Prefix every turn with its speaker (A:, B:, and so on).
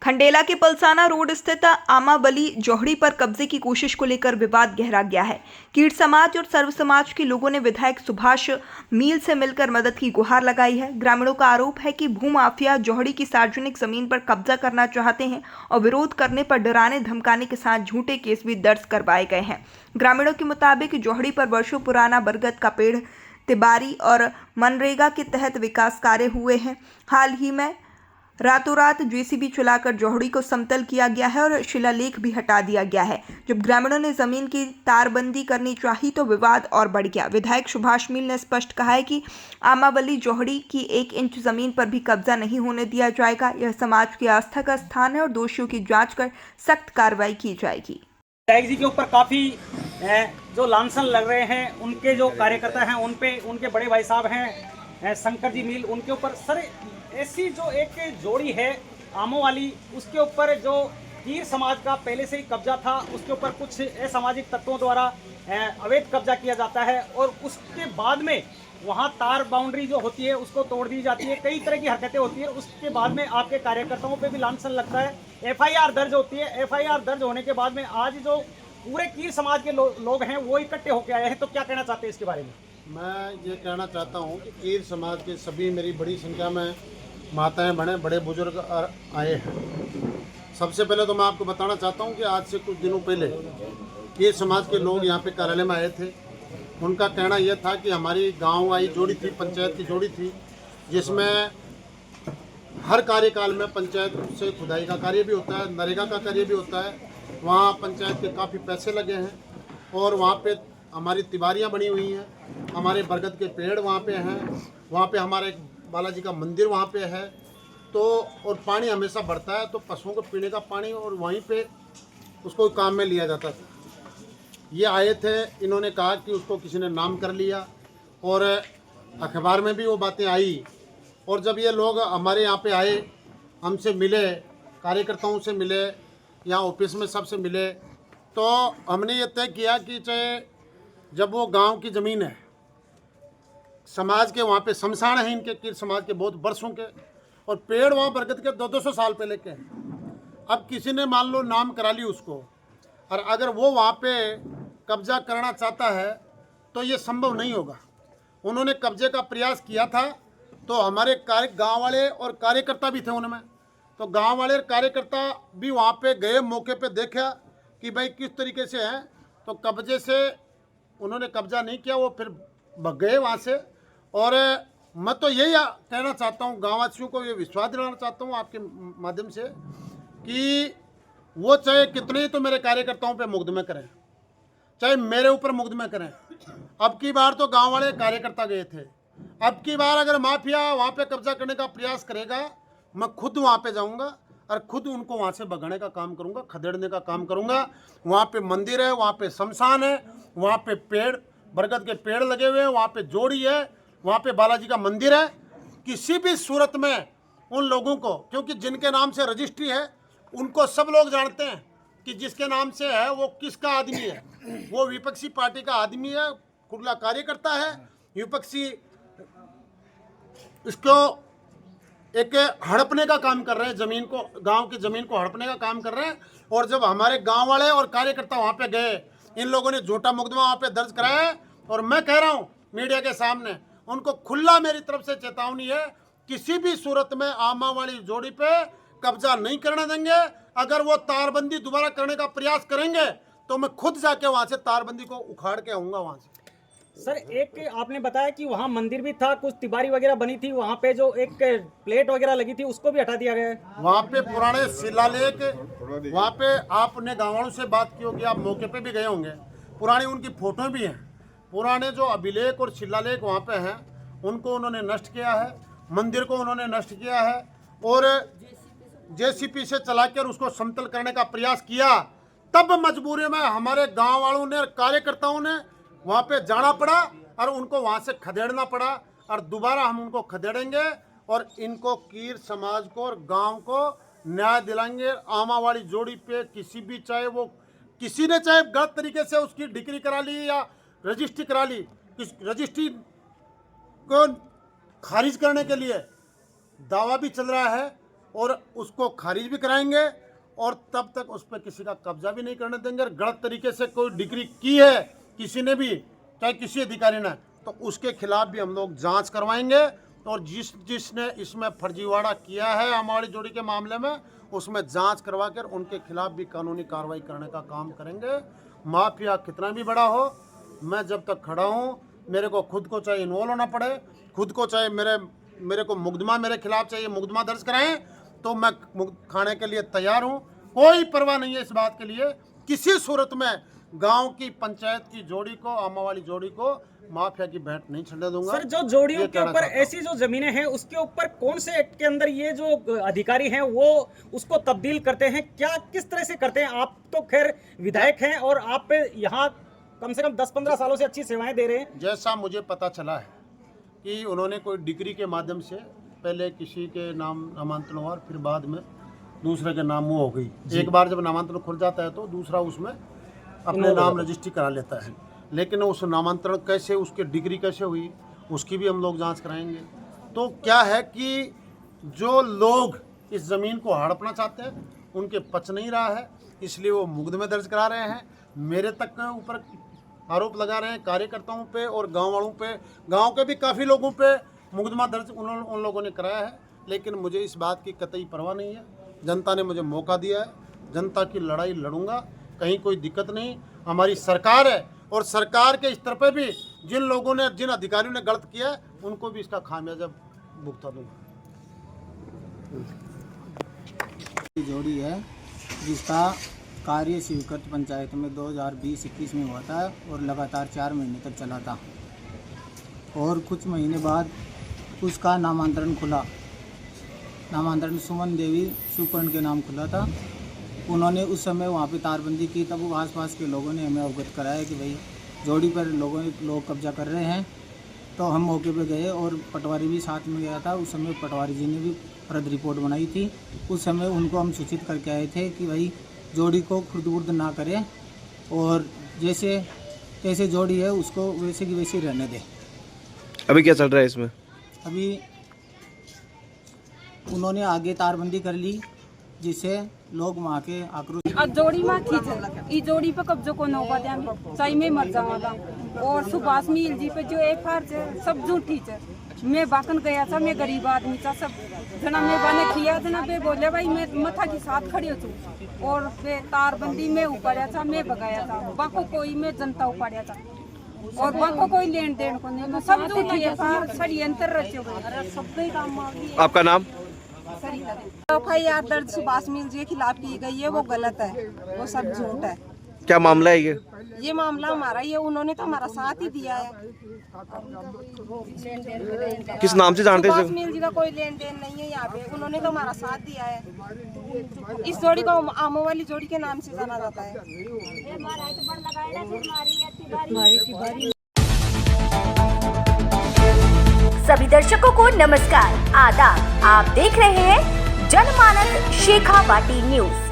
A: खंडेला के पलसाना रोड स्थित आमावली जोहड़ी पर कब्जे की कोशिश को लेकर विवाद गहरा गया है। कीट समाज और सर्व समाज के लोगों ने विधायक सुभाष मील से मिलकर मदद की गुहार लगाई है। ग्रामीणों का आरोप है कि भूमाफिया जोहड़ी की सार्वजनिक जमीन पर कब्जा करना चाहते हैं और विरोध करने पर डराने धमकाने के साथ झूठे केस भी दर्ज करवाए गए हैं। ग्रामीणों के मुताबिक जोहड़ी पर वर्षों पुराना बरगद का पेड़, तिबारी और मनरेगा के तहत विकास कार्य हुए हैं। हाल ही में रातों रात जेसीबी चलाकर जोहड़ी को समतल किया गया है और शिलालेख भी हटा दिया गया है। जब ग्रामीणों ने जमीन की तारबंदी करनी चाही तो विवाद और बढ़ गया। विधायक सुभाष मील ने स्पष्ट कहा है कि आमावली जोहड़ी की 1 इंच जमीन पर भी कब्जा नहीं होने दिया जाएगा। यह समाज की आस्था का स्थान है और दोषियों की जांच कर सख्त कार्रवाई की जाएगी।
B: विधायक जी के ऊपर काफ़ी जो लांछन लग रहे हैं, उनके जो कार्यकर्ता हैं उन पे, उनके बड़े भाई साहब हैं शंकर जी मील, उनके ऊपर सर ऐसी जो एक जोड़ी है आमो वाली, उसके ऊपर जो कीर समाज का पहले से ही कब्जा था, उसके ऊपर कुछ असामाजिक तत्वों द्वारा अवैध कब्जा किया जाता है और उसके बाद में वहाँ तार बाउंड्री जो होती है उसको तोड़ दी जाती है। कई तरह की हरकतें होती है। उसके बाद में आपके कार्यकर्ताओं पे भी लांछन लगता है। एफआईआर दर्ज होती है। एफआईआर दर्ज होने के बाद में आज जो पूरे कीर समाज के लोग हैं वो इकट्ठे होकर आए हैं, तो क्या कहना चाहते हैं इसके बारे में?
C: मैं ये कहना चाहता हूँ कि कीर समाज के सभी, मेरी बड़ी संख्या में माताएं बहने, बड़े बुजुर्ग आए हैं। सबसे पहले तो मैं आपको बताना चाहता हूँ कि आज से कुछ दिनों पहले कीर समाज के लोग यहाँ पे कार्यालय में आए थे। उनका कहना यह था कि हमारी गांव वाली जोड़ी थी, पंचायत की जोड़ी थी, जिसमें हर कार्यकाल में पंचायत से खुदाई का कार्य भी होता है, नरेगा का कार्य भी होता है। वहाँ पंचायत के काफ़ी पैसे लगे हैं और वहाँ पे हमारी तिबारियाँ बनी हुई हैं, हमारे बरगद के पेड़ वहाँ पे हैं, वहाँ पे हमारा एक बालाजी का मंदिर वहाँ पे है। तो और पानी हमेशा बढ़ता है, तो पशुओं को पीने का पानी और वहीं पे उसको काम में लिया जाता था। ये आए थे, इन्होंने कहा कि उसको किसी ने नाम कर लिया और अखबार में भी वो बातें आई। और जब ये लोग हमारे यहाँ पे आए, हमसे मिले, कार्यकर्ताओं से मिले, यहाँ ऑफिस में सबसे मिले, तो हमने ये तय किया कि चाहे जब वो गांव की ज़मीन है, समाज के वहाँ पे शमशान है इनके, कीर समाज के बहुत वर्षों के, और पेड़ वहाँ बरगद के 200 साल पहले के हैं। अब किसी ने मान लो नाम करा ली उसको, और अगर वो वहाँ पे कब्जा करना चाहता है तो ये संभव नहीं होगा। उन्होंने कब्जे का प्रयास किया था, तो हमारे गांव वाले और कार्यकर्ता भी थे उनमें, तो गांव वाले और कार्यकर्ता भी वहाँ पे गए, मौके पे देखा कि भाई किस तरीके से है। तो कब्जे से उन्होंने कब्जा नहीं किया, वो फिर भग गए वहाँ से। और मैं तो यही कहना चाहता हूँ, गाँववासियों को ये विश्वास दिलाना चाहता हूँ आपके माध्यम से कि वो चाहे कितने ही तो मेरे कार्यकर्ताओं पे मुकदमे करें, चाहे मेरे ऊपर मुकदमे करें। अब की बार तो गांव वाले कार्यकर्ता गए थे, अब की बार अगर माफिया वहाँ पे कब्जा करने का प्रयास करेगा, मैं खुद वहाँ पे जाऊँगा और खुद उनको वहाँ से भगाने का काम करूँगा, खदेड़ने का काम करूँगा। वहाँ पे मंदिर है, वहाँ पे शमशान है, वहाँ पे पेड़, बरगद के पेड़ लगे हुए हैं, वहाँ पे जोड़ी है, वहाँ पे बालाजी का मंदिर है। किसी भी सूरत में उन लोगों को, क्योंकि जिनके नाम से रजिस्ट्री है उनको सब लोग जानते हैं कि जिसके नाम से है वो किसका आदमी है। वो विपक्षी पार्टी का आदमी है, खुला कार्यकर्ता है, विपक्षी इसको एक हड़पने का काम कर रहे हैं, जमीन को, गांव की जमीन को हड़पने का काम कर रहे हैं। और जब हमारे गांव वाले और कार्यकर्ता वहां पे गए, इन लोगों ने झूठा मुकदमा वहां पे दर्ज कराया है। और मैं कह रहा हूं मीडिया के सामने, उनको खुला मेरी तरफ से चेतावनी है, किसी भी सूरत में आमा वाली जोड़ी पे कब्जा नहीं करने देंगे। अगर वो तारबंदी दोबारा करने का प्रयास करेंगे तो मैं खुद जाके वहां से तारबंदी को उखाड़ के आऊंगा वहां से।
B: सर, एक आपने बताया कि वहाँ मंदिर भी था, कुछ तिबारी वगैरह बनी थी, वहाँ पे जो एक प्लेट वगैरह लगी थी उसको भी हटा दिया गया है।
C: वहाँ पे पुराने शिलालेख, वहाँ पे आपने गाँव वालों से बात की होगी, आप मौके पे भी गए होंगे, पुरानी उनकी फोटो भी हैं। पुराने जो अभिलेख और शिलालेख वहाँ पे हैं उनको उन्होंने नष्ट किया है, मंदिर को उन्होंने नष्ट किया है और जेसीपी से चलाकर उसको समतल करने का प्रयास किया। तब मजबूरी में हमारे गांव वालों ने और कार्यकर्ताओं ने वहाँ पे जाना पड़ा और उनको वहाँ से खदेड़ना पड़ा। और दोबारा हम उनको खदेड़ेंगे और इनको, कीर समाज को और गांव को न्याय दिलाएंगे। आमा वाली जोड़ी पे किसी भी, चाहे वो किसी ने चाहे गलत तरीके से उसकी डिक्री करा ली या रजिस्ट्री करा ली, रजिस्ट्री को खारिज करने के लिए दावा भी चल रहा है और उसको खारिज भी कराएंगे और तब तक उस पर किसी का कब्जा भी नहीं करने देंगे। और गलत तरीके से कोई डिग्री की है किसी ने भी, चाहे किसी अधिकारी ने, तो उसके खिलाफ भी हम लोग जांच करवाएंगे। और जिसने इसमें फर्जीवाड़ा किया है हमारी जोड़ी के मामले में, उसमें जांच करवा कर उनके खिलाफ भी कानूनी कार्रवाई करने का काम करेंगे। माफिया कितना भी बड़ा हो, मैं जब तक खड़ा हूँ, मेरे को खुद को चाहे इन्वॉल्व होना पड़े, खुद को चाहे मेरे को मुकदमा मेरे खिलाफ चाहिए मुकदमा दर्ज कराएं, तो मैं खाने के लिए तैयार हूँ। कोई परवाह नहीं है इस बात के लिए, किसी सूरत में गांव की पंचायत की जोड़ी को, आमा वाली जोड़ी को माफिया की भेंट नहीं छड़ने दूंगा।
B: सर, जो जोड़ियों के ऊपर ऐसी जो जमीनें हैं उसके ऊपर कौन से एक्ट के अंदर ये जो अधिकारी हैं वो उसको तब्दील करते हैं, क्या किस तरह से करते हैं? आप तो खैर विधायक हैं और आप पे यहाँ कम से कम 10-15 सालों से अच्छी सेवाएं दे रहे हैं।
C: जैसा मुझे पता चला है कि उन्होंने कोई डिग्री के माध्यम से पहले किसी के नाम नामांतरण हुआ, फिर बाद में दूसरे के नाम वो हो गई। एक बार जब नामांतरण खुल जाता है तो दूसरा उसमें अपने नाम रजिस्ट्री करा लेता है, लेकिन उस नामांतरण कैसे, उसकी डिग्री कैसे हुई, उसकी भी हम लोग जांच कराएंगे। तो क्या है कि जो लोग इस ज़मीन को हड़पना चाहते हैं उनके पच नहीं रहा है, इसलिए वो मुकदमे दर्ज करा रहे हैं, मेरे तक के ऊपर आरोप लगा रहे हैं, कार्यकर्ताओं पे और गांव वालों पे, गांव के भी काफ़ी लोगों पे मुकदमा दर्ज उन लोगों ने कराया है। लेकिन मुझे इस बात की कतई परवाह नहीं है, जनता ने मुझे मौका दिया है, जनता की लड़ाई लड़ूंगा, कहीं कोई दिक्कत नहीं। हमारी सरकार है और सरकार के स्तर पे भी जिन लोगों ने, जिन अधिकारियों ने गलत किया है उनको भी इसका खामियाजा भुगता दूंगा।
D: जोड़ी है जिसका कार्य स्वीकृत पंचायत में 2020-21 में हुआ था और लगातार 4 महीने तक चला था, और कुछ महीने बाद उसका नामांतरण खुला। नामांतरण सुमन देवी सुपर्ण के नाम खुला था। उन्होंने उस समय वहाँ पे तारबंदी की, तब वो आसपास के लोगों ने हमें अवगत कराया कि भाई जोड़ी पर लोग कब्जा कर रहे हैं। तो हम मौके पे गए और पटवारी भी साथ में गया था। उस समय पटवारी जी ने भी फर्द रिपोर्ट बनाई थी। उस समय उनको हम सूचित करके आए थे कि भाई जोड़ी को खुर्द-बुर्द ना करें और जैसे कैसे जोड़ी है उसको वैसे की वैसे रहने दें।
E: अभी क्या चल रहा है इसमें?
D: अभी उन्होंने आगे तारबंदी कर ली जिससे लोग वहाँ के आक्रोश
F: जोड़ी में खींच ई जोड़ी पे कब्जो को नौका दे सही में मर जावा। और सुभाष मील जी पे जो एफआईआर सब झूठी है। मैं बाकन गया था, मैं गरीब आदमी था, सब जना मैं बने किया जना पे बोले भाई मैं मथा के साथ खड़ी हूँ और फिर तारबंदी में उपाड़ा था, मैं भगाया था, बाको कोई मैं जनता उपाड़ा था और बाको कोई लेन देन को नहीं, सब झूठी है, षड्यंत्र रचे हुए सब काम।
E: आपका नाम?
F: एफआईआर दर्ज सुभाष मील जी के खिलाफ की गई है, वो गलत है, वो सब झूठ है।
E: क्या मामला है
F: ये मामला हमारा, ये उन्होंने तो हमारा साथ ही दिया है।
E: किस नाम से जानते
F: सुभाष मील जी का कोई लेन देन नहीं है यहाँ पे, उन्होंने तो हमारा साथ दिया है। इस जोड़ी को आमो वाली जोड़ी के नाम से जाना जाता है।
G: सभी दर्शकों को नमस्कार, आदाब। आप देख रहे हैं जनमानस शेखावाटी न्यूज।